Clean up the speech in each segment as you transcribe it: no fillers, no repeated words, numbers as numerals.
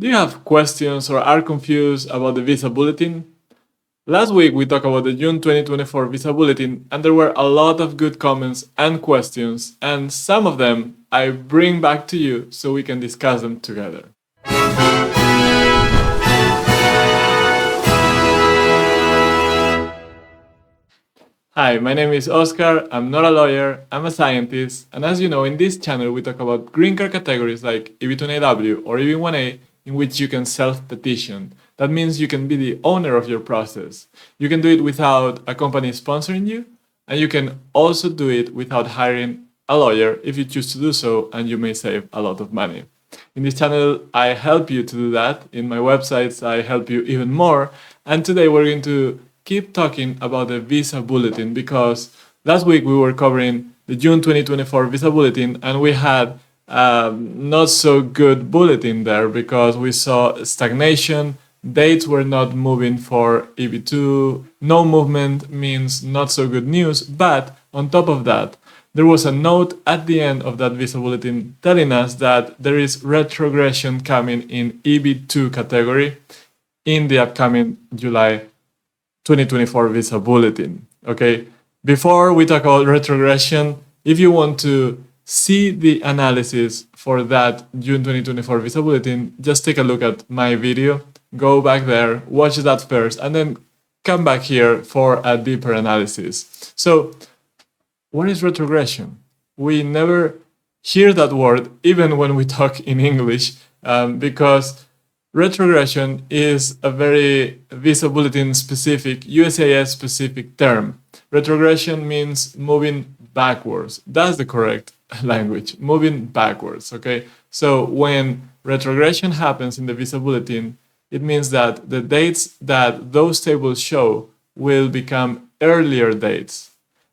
Do you have questions or are confused about the visa bulletin? Last week we talked about the June 2024 visa bulletin and there were a lot of good comments and questions, and some of them I bring back to you so we can discuss them together. Hi, my name is Oscar. I'm not a lawyer, I'm a scientist, and as you know, in this channel we talk about green card categories like EB2NAW or EB1A in which you can self-petition. That means you can be the owner of your process. You can do it without a company sponsoring you, and you can also do it without hiring a lawyer if you choose to do so, and you may save a lot of money. In this channel, I help you to do that. In my websites, I help you even more. And today we're going to keep talking about the visa bulletin because last week we were covering the June 2024 visa bulletin and we had not so good bulletin there because we saw stagnation, dates were not moving for EB2, no movement means not so good news, but on top of that, there was a note at the end of that visa bulletin telling us that there is retrogression coming in EB2 category in the upcoming July 2024 visa bulletin. Okay, before we talk about retrogression, if you want to see the analysis for that June 2024 visa bulletin, just take a look at my video, go back there, watch that first, and then come back here for a deeper analysis. So, what is retrogression? We never hear that word even when we talk in English because retrogression is a very visa bulletin specific, USCIS specific term. Retrogression means moving backwards. That's the correct language, moving backwards, okay? So when retrogression happens in the visa bulletin, it means that the dates that those tables show will become earlier dates.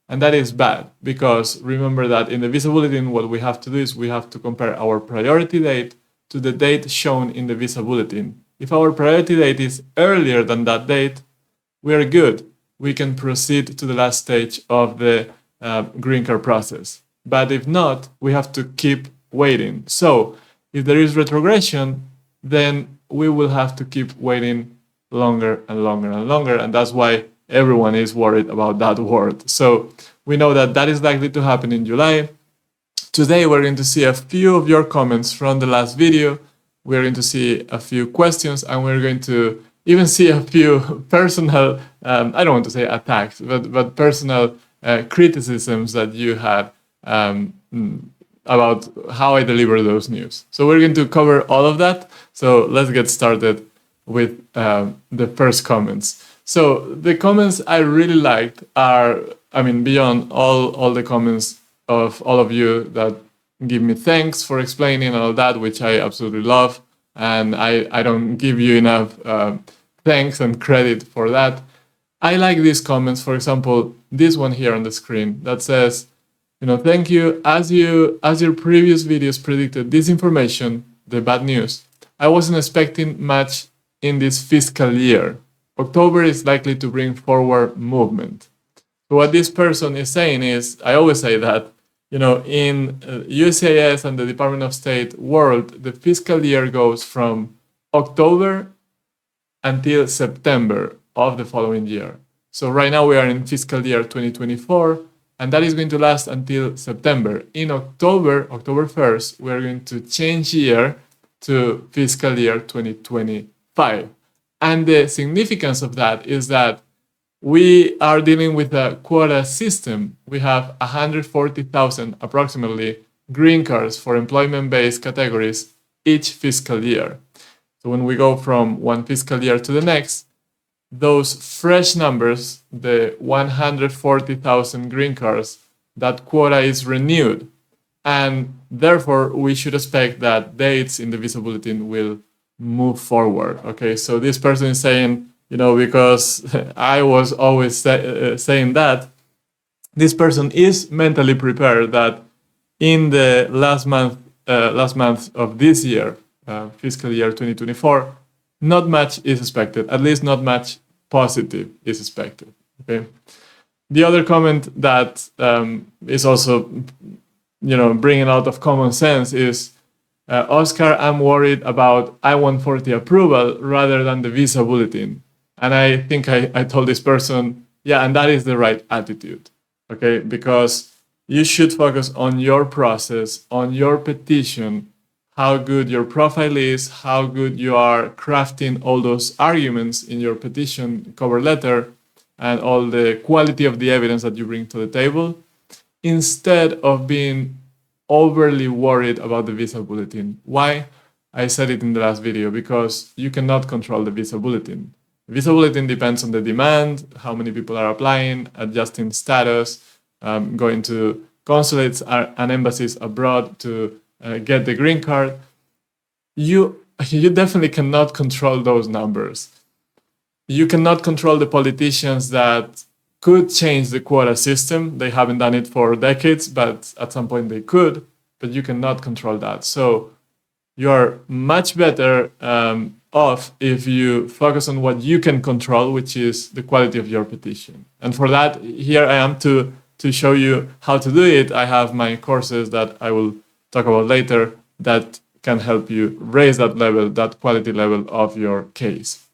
And that is bad because remember that in the visa bulletin, what we have to do is we have to compare our priority date to the date shown in the visa bulletin. If our priority date is earlier than that date, we are good. We can proceed to the last stage of the green card process. But if not, we have to keep waiting. So if there is retrogression, then we will have to keep waiting longer and longer and longer. And that's why everyone is worried about that word. So we know that that is likely to happen in July. Today we're going to see a few of your comments from the last video. We're going to see a few questions and we're going to even see a few personal, I don't want to say attacks, but personal criticisms that you had about how I deliver those news. So we're going to cover all of that. So let's get started with the first comments. So the comments I really liked are, I mean, beyond all the comments of all of you that give me thanks for explaining all that, which I absolutely love. And I don't give you enough thanks and credit for that. I like these comments, for example, this one here on the screen that says, thank you. As your previous videos predicted this information, the bad news, I wasn't expecting much in this fiscal year. October is likely to bring forward movement. So what this person is saying is, I always say that, in USCIS and the Department of State world, the fiscal year goes from October until September of the following year. So right now we are in fiscal year 2024, and that is going to last until September. In October 1st, we're going to change year to fiscal year 2025. And the significance of that is that we are dealing with a quota system. We have 140,000 approximately green cards for employment-based categories each fiscal year. So when we go from one fiscal year to the next, those fresh numbers, the 140,000 green cards, that quota is renewed. And therefore, we should expect that dates in the visa bulletin will move forward. Okay, so this person is saying, because I was always saying that, this person is mentally prepared that in the last month of this year, fiscal year 2024, not much is expected, at least not much positive is expected. Okay. The other comment that is also, bringing out of common sense is Oscar, I'm worried about I-140 approval rather than the visa bulletin. And I think I told this person, yeah, and that is the right attitude, okay? Because you should focus on your process, on your petition, how good your profile is, how good you are crafting all those arguments in your petition cover letter, and all the quality of the evidence that you bring to the table, instead of being overly worried about the visa bulletin. Why? I said it in the last video, because you cannot control the visa bulletin. The visa bulletin depends on the demand, how many people are applying, adjusting status, going to consulates and embassies abroad to get the green card. You definitely cannot control those numbers. You cannot control the politicians that could change the quota system. They haven't done it for decades, but at some point they could, but you cannot control that. So you are much better off if you focus on what you can control, which is the quality of your petition. And for that, here I am to show you how to do it. I have my courses that I will talk about later that can help you raise that level, that quality level of your case.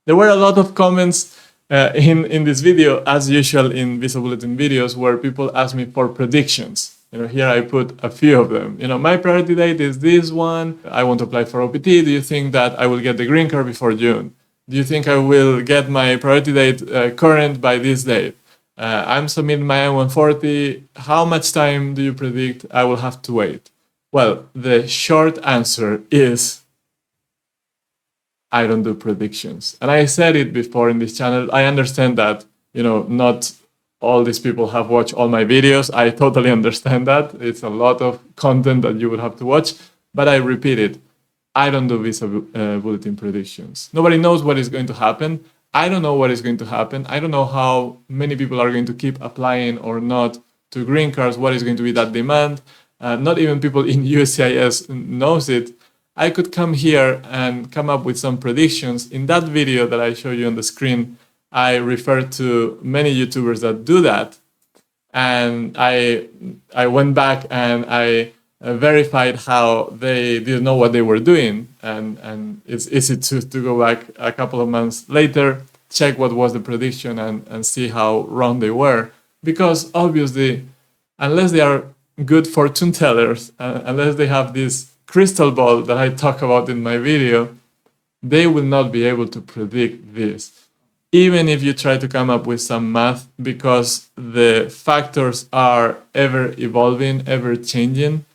There were a lot of comments in this video, as usual in Visa Bulletin videos, where people ask me for predictions. Here I put a few of them. My priority date is this one. I want to apply for OPT. Do you think that I will get the green card before June? Do you think I will get my priority date current by this date? I'm submitting my I-140. How much time do you predict I will have to wait? Well, the short answer is I don't do predictions. And I said it before in this channel. I understand that, not all these people have watched all my videos. I totally understand that. It's a lot of content that you would have to watch. But I repeat it. I don't do visa bulletin predictions. Nobody knows what is going to happen. I don't know what is going to happen. I don't know how many people are going to keep applying or not to green cards. What is going to be that demand? Not even people in USCIS knows it. I could come here and come up with some predictions. In that video that I show you on the screen, I refer to many YouTubers that do that. And I went back and I verified how they didn't know what they were doing. And it's easy to go back a couple of months later, check what was the prediction and see how wrong they were. Because obviously, unless they are good fortune tellers, unless they have this crystal ball that I talk about in my video, they will not be able to predict this. Even if you try to come up with some math, because the factors are ever evolving, ever changing,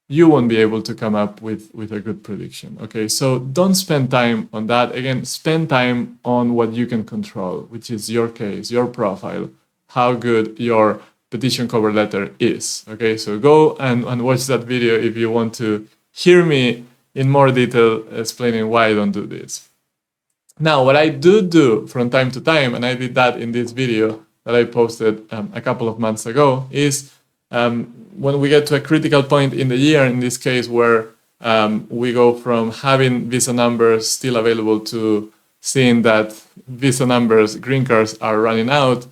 you won't be able to come up with a good prediction. Okay, so don't spend time on that. Again, spend time on what you can control, which is your case, your profile, how good your petition cover letter is. Okay, so go and watch that video if you want to hear me in more detail explaining why I don't do this. Now, what I do from time to time, and I did that in this video that I posted a couple of months ago, is when we get to a critical point in the year, in this case where we go from having visa numbers still available to seeing that visa numbers, green cards, are running out,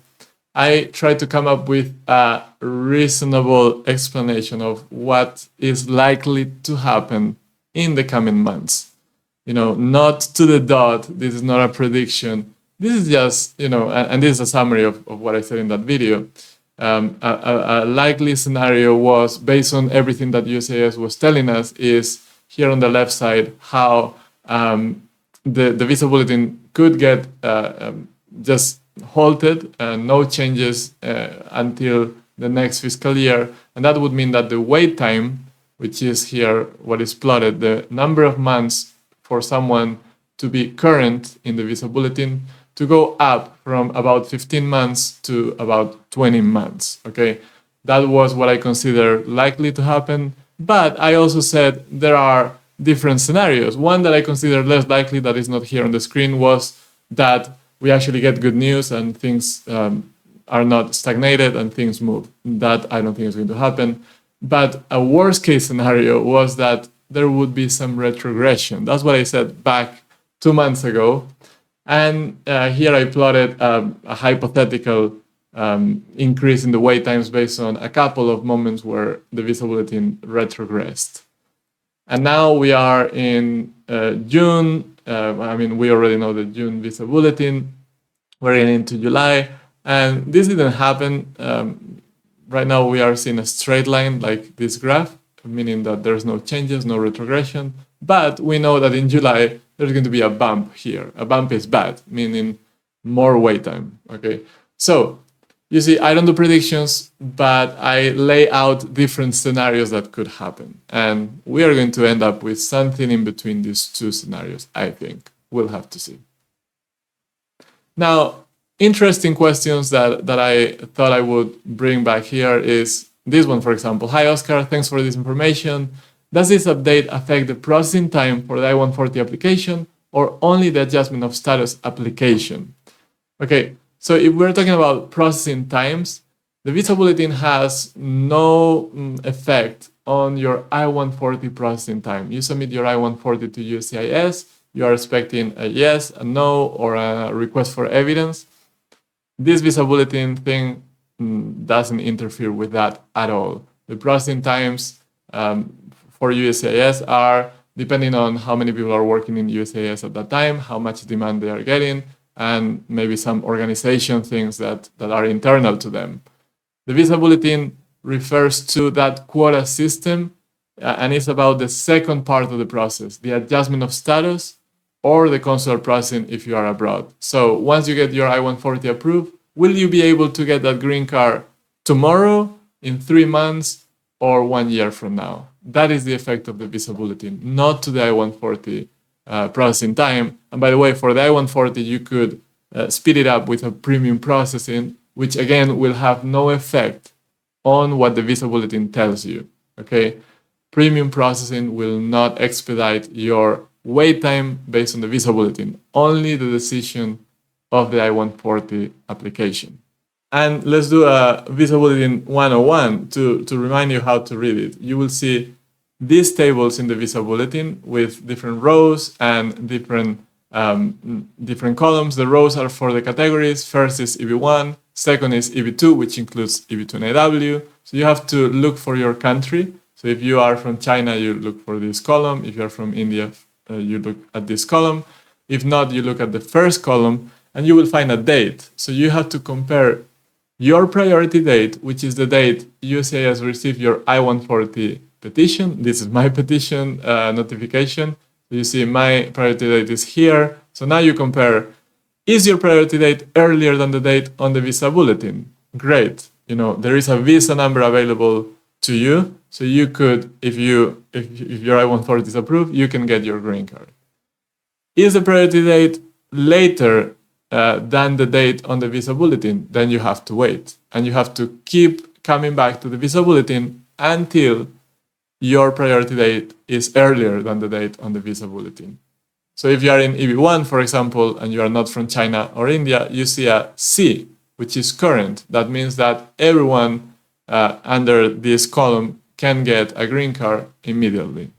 I try to come up with a reasonable explanation of what is likely to happen in the coming months. Not to the dot. This is not a prediction. This is just, and this is a summary of what I said in that video. A likely scenario was, based on everything that USCIS was telling us, is here on the left side, how the visa bulletin could get just halted, no changes until the next fiscal year. And that would mean that the wait time, which is here what is plotted, the number of months for someone to be current in the visa bulletin, to go up from about 15 months to about 20 months. Okay, that was what I consider likely to happen. But I also said there are different scenarios. One that I consider less likely, that is not here on the screen, was that we actually get good news and things are not stagnated and things move. That I don't think is going to happen. But a worst case scenario was that there would be some retrogression. That's what I said back 2 months ago. And here I plotted a hypothetical increase in the wait times based on a couple of moments where the visa bulletin retrogressed. And now we are in June. We already know the June visa bulletin. We're into July, and this didn't happen. Right now we are seeing a straight line like this graph, meaning that there's no changes, no retrogression. But we know that in July there's going to be a bump here. A bump is bad, meaning more wait time. Okay, so you see, I don't do predictions, but I lay out different scenarios that could happen. And we are going to end up with something in between these two scenarios, I think. We'll have to see. Now, interesting questions that I thought I would bring back here is this one, for example. Hi, Oscar. Thanks for this information. Does this update affect the processing time for the I-140 application or only the adjustment of status application? Okay. So if we're talking about processing times, the visa bulletin has no effect on your I-140 processing time. You submit your I-140 to USCIS, you are expecting a yes, a no, or a request for evidence. This visa bulletin thing doesn't interfere with that at all. The processing times for USCIS are depending on how many people are working in USCIS at that time, how much demand they are getting, and maybe some organization things that are internal to them. The visa bulletin refers to that quota system, and it's about the second part of the process, the adjustment of status or the consular processing if you are abroad. So once you get your I-140 approved, will you be able to get that green card tomorrow, in 3 months, or 1 year from now? That is the effect of the visa bulletin, not to the I-140 processing time. And by the way, for the I-140, you could speed it up with a premium processing, which again will have no effect on what the visa bulletin tells you. Okay, premium processing will not expedite your wait time based on the visa bulletin, only the decision of the I-140 application. And let's do a visa bulletin 101 to remind you how to read it. You will see these tables in the visa bulletin with different rows and different columns. The rows are for the categories. First is EB1, second is EB2, which includes EB2 and AW. So you have to look for your country. So if you are from China, you look for this column. If you're from India, you look at this column. If not, you look at the first column and you will find a date. So you have to compare your priority date, which is the date USCIS received your I-140 petition. This is my petition notification. You see my priority date is here. So now you compare, is your priority date earlier than the date on the visa bulletin? Great. There is a visa number available to you. So you could, if your I-140 is approved, you can get your green card. Is the priority date later than the date on the visa bulletin? Then you have to wait. And you have to keep coming back to the visa bulletin until your priority date is earlier than the date on the visa bulletin. So if you are in EB1, for example, and you are not from China or India, you see a C, which is current. That means that everyone under this column can get a green card immediately.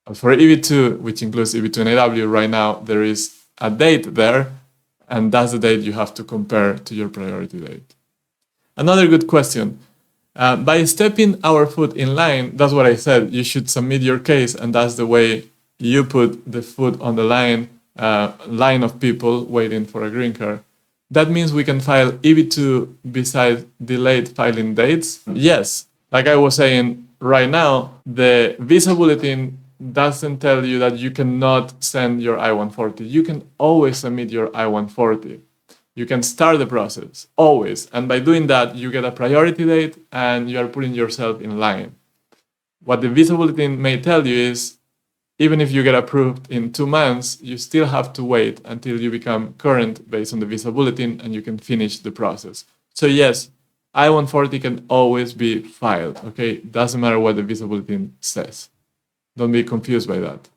But for EB2, which includes EB2 and AW, right now there is a date there, and that's the date you have to compare to your priority date. Another good question. By stepping our foot in line, that's what I said, you should submit your case, and that's the way you put the foot on the line of people waiting for a green card. That means we can file EB2 besides delayed filing dates? Yes. Like I was saying, right now, the visa bulletin doesn't tell you that you cannot send your I-140. You can always submit your I-140. You can start the process, always. And by doing that, you get a priority date and you are putting yourself in line. What the visa bulletin may tell you is, even if you get approved in 2 months, you still have to wait until you become current based on the visa bulletin and you can finish the process. So yes, I-140 can always be filed, okay? Doesn't matter what the visa bulletin says. Don't be confused by that.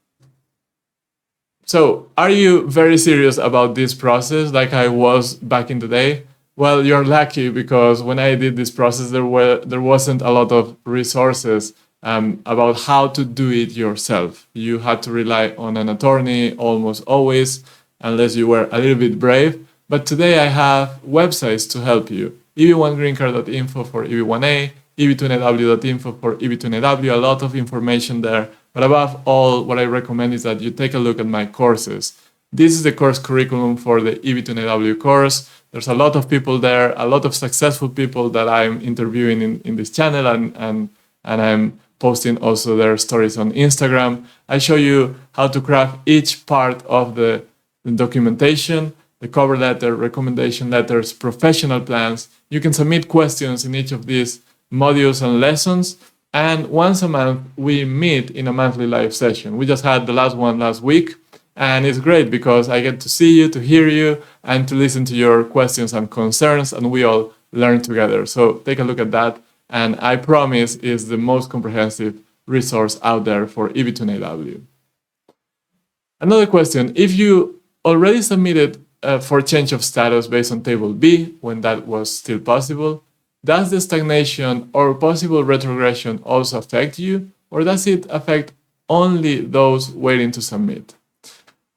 So, are you very serious about this process like I was back in the day? Well, you're lucky, because when I did this process, there wasn't a lot of resources about how to do it yourself. You had to rely on an attorney almost always, unless you were a little bit brave. But today I have websites to help you. EB1greencard.info for EB1A, EB2NW.info for EB2NW, a lot of information there But above all, what I recommend is that you take a look at my courses. This is the course curriculum for the EV2NAW course. There's a lot of people there, a lot of successful people that I'm interviewing in this channel, and I'm posting also their stories on Instagram. I show you how to craft each part of the documentation, the cover letter, recommendation letters, professional plans. You can submit questions in each of these modules and lessons. And once a month, we meet in a monthly live session. We just had the last one last week. And it's great because I get to see you, to hear you, and to listen to your questions and concerns, and we all learn together. So take a look at that. And I promise is the most comprehensive resource out there for EV2NAW. Another question, if you already submitted for change of status based on table B, when that was still possible, does the stagnation or possible retrogression also affect you, or does it affect only those waiting to submit?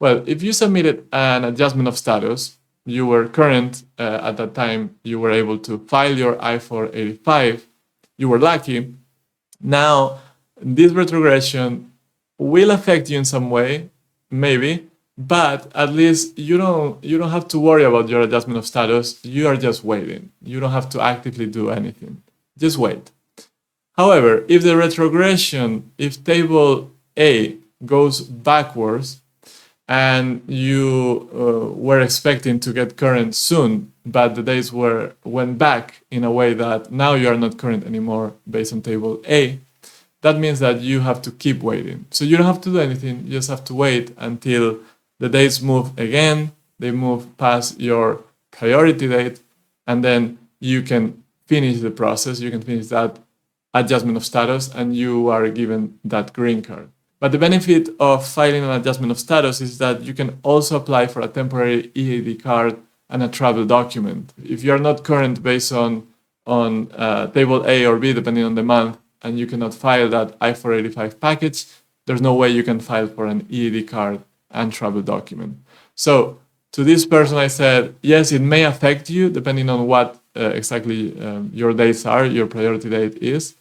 Well, if you submitted an adjustment of status, you were current at that time, you were able to file your I-485, you were lucky. Now, this retrogression will affect you in some way, maybe, but at least you don't have to worry about your adjustment of status. You are just waiting. You don't have to actively do anything. Just wait. However, if the retrogression, if table A goes backwards, and you were expecting to get current soon, but the days went back in a way that now you are not current anymore based on table A, that means that you have to keep waiting. So you don't have to do anything, you just have to wait until the dates move again, they move past your priority date, and then you can finish the process, you can finish that adjustment of status, and you are given that green card. But the benefit of filing an adjustment of status is that you can also apply for a temporary EAD card and a travel document. If you are not current based on table A or B, depending on the month, and you cannot file that I-485 package, there's no way you can file for an EAD card and travel document. So to this person, I said, yes, it may affect you depending on what exactly your dates are, your priority date is,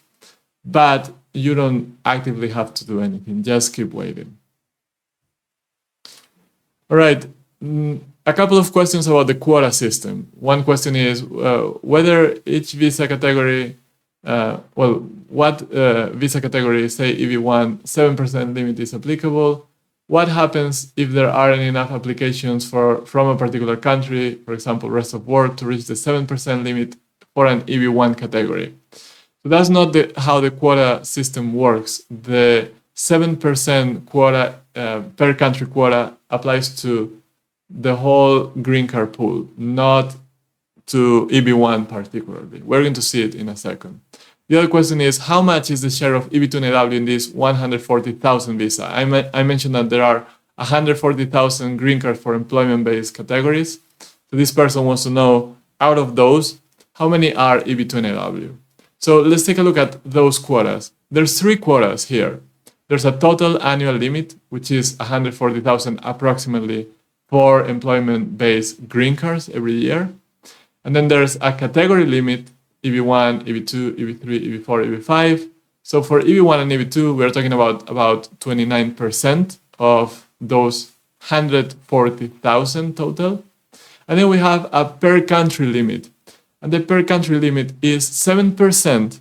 but you don't actively have to do anything, just keep waiting. All right, a couple of questions about the quota system. One question is whether each visa category, what visa category, say EV1, 7% limit is applicable. What happens if there aren't enough applications from a particular country, for example, rest of world, to reach the 7% limit for an EV1 category? So that's not how the quota system works. The 7% quota per country quota applies to the whole green card pool, not to EB1 particularly. We're going to see it in a second. The other question is, how much is the share of EB2NAW in this 140,000 visa? I mentioned that there are 140,000 green card for employment-based categories. So this person wants to know, out of those, how many are EB2NAW? So let's take a look at those quotas. There's 3 quotas here. There's a total annual limit, which is 140,000 approximately for employment-based green cards every year. And then there's a category limit, EB1, EB2, EB3, EB4, EB5. So for EB1 and EB2, we're talking about 29% of those 140,000 total. And then we have a per country limit. And the per country limit is 7%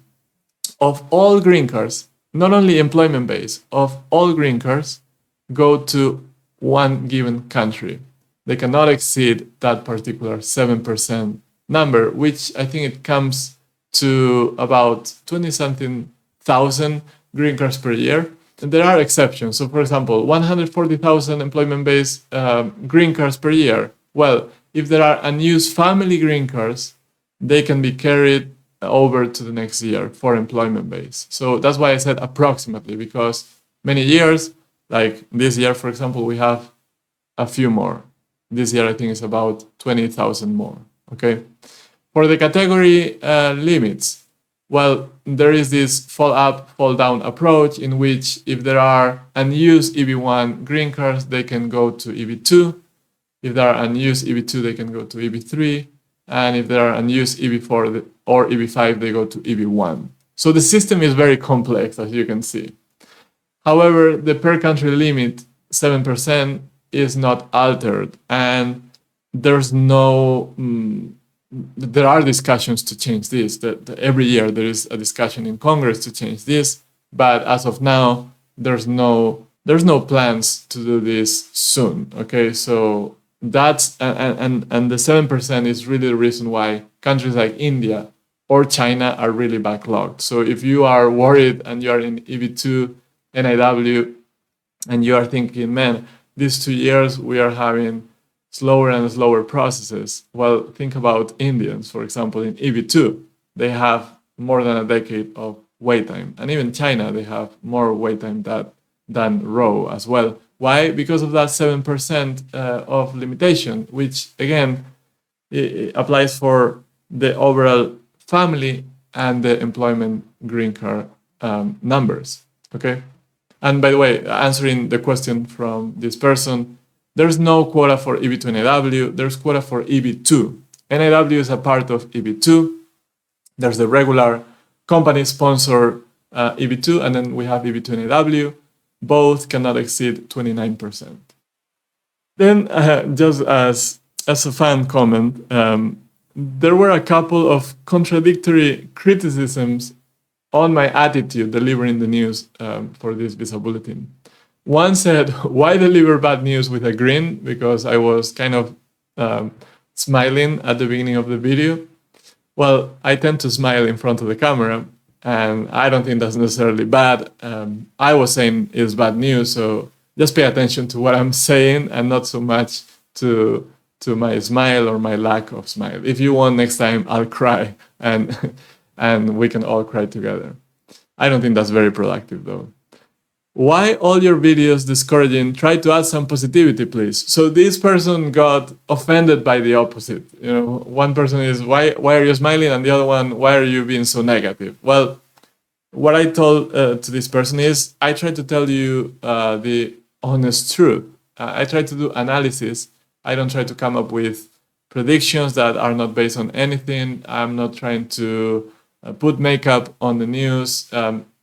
of all green cards, not only employment-based, of all green cards go to one given country. They cannot exceed that particular 7% number, which I think it comes to about 20-something thousand green cards per year. And there are exceptions. So for example, 140,000 employment-based green cards per year. Well, if there are unused family green cards, they can be carried over to the next year for employment base. So that's why I said approximately, because many years, like this year, for example, we have a few more. This year, I think it's about 20,000 more, okay? For the category limits, well, there is this fall up, fall down approach in which if there are unused EB1 green cards, they can go to EB2. If there are unused EB2, they can go to EB3. And if there are unused EB4 or EB5, they go to EB1. So the system is very complex, as you can see. However, the per country limit, 7%, is not altered, and there's no there are discussions to change this. Every year there is a discussion in Congress to change this, but as of now, there's no plans to do this soon. Okay, so that's and the 7% is really the reason why countries like India or China are really backlogged. So if you are worried and you are in EB2, NIW, and you are thinking, man, these 2 years we are having slower and slower processes. Well, think about Indians, for example, in EB2, they have more than a decade of wait time. And even China, they have more wait time than RAW as well. Why? Because of that 7% of limitation, which again, it applies for the overall family and the employment green card numbers, okay? And by the way, answering the question from this person, there's no quota for EB2 NIW, there's quota for EB2. NIW is a part of EB2. There's the regular company-sponsored EB2, and then we have EB2 NIW. Both cannot exceed 29%. Then, just as a fan comment, there were a couple of contradictory criticisms on my attitude delivering the news for this visa bulletin. One said, why deliver bad news with a grin? Because I was kind of smiling at the beginning of the video. Well, I tend to smile in front of the camera, and I don't think that's necessarily bad. I was saying it's bad news, so just pay attention to what I'm saying and not so much to my smile or my lack of smile. If you want, next time I'll cry and we can all cry together. I don't think that's very productive though. Why all your videos discouraging? Try to add some positivity, please. So this person got offended by the opposite. You know, one person is, why are you smiling? And the other one, why are you being so negative? Well, what I told to this person is, I try to tell you the honest truth. I try to do analysis. I don't try to come up with predictions that are not based on anything. I'm not trying to put makeup on the news.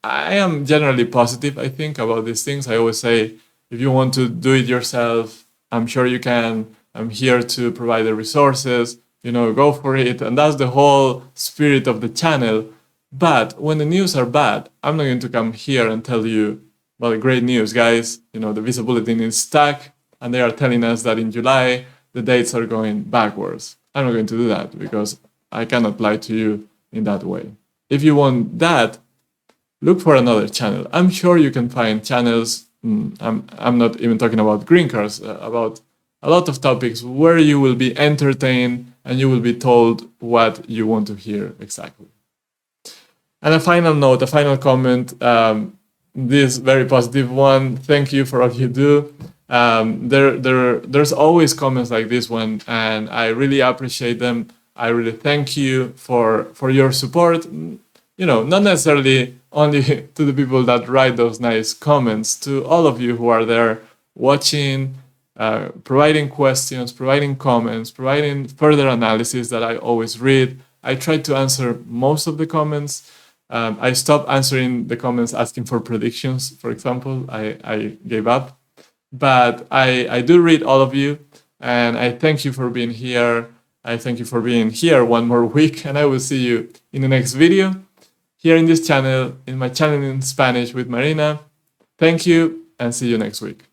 I am generally positive, I think, about these things. I always say, if you want to do it yourself, I'm sure you can. I'm here to provide the resources, go for it. And that's the whole spirit of the channel. But when the news are bad, I'm not going to come here and tell you, well, great news, guys. The visa bulletin is stuck, and they are telling us that in July, the dates are going backwards. I'm not going to do that because I cannot lie to you in that way. If you want that, look for another channel. I'm sure you can find channels, I'm not even talking about green cards, about a lot of topics where you will be entertained and you will be told what you want to hear exactly. And a final note, a final comment, this very positive one, thank you for all you do. There's always comments like this one, and I really appreciate them. I really thank you for your support. Not necessarily only to the people that write those nice comments, to all of you who are there watching, providing questions, providing comments, providing further analysis that I always read. I try to answer most of the comments. I stopped answering the comments asking for predictions, for example. I gave up. But I do read all of you, and I thank you for being here. I thank you for being here one more week, and I will see you in the next video here in this channel, in my channel in Spanish with Marina. Thank you, and see you next week.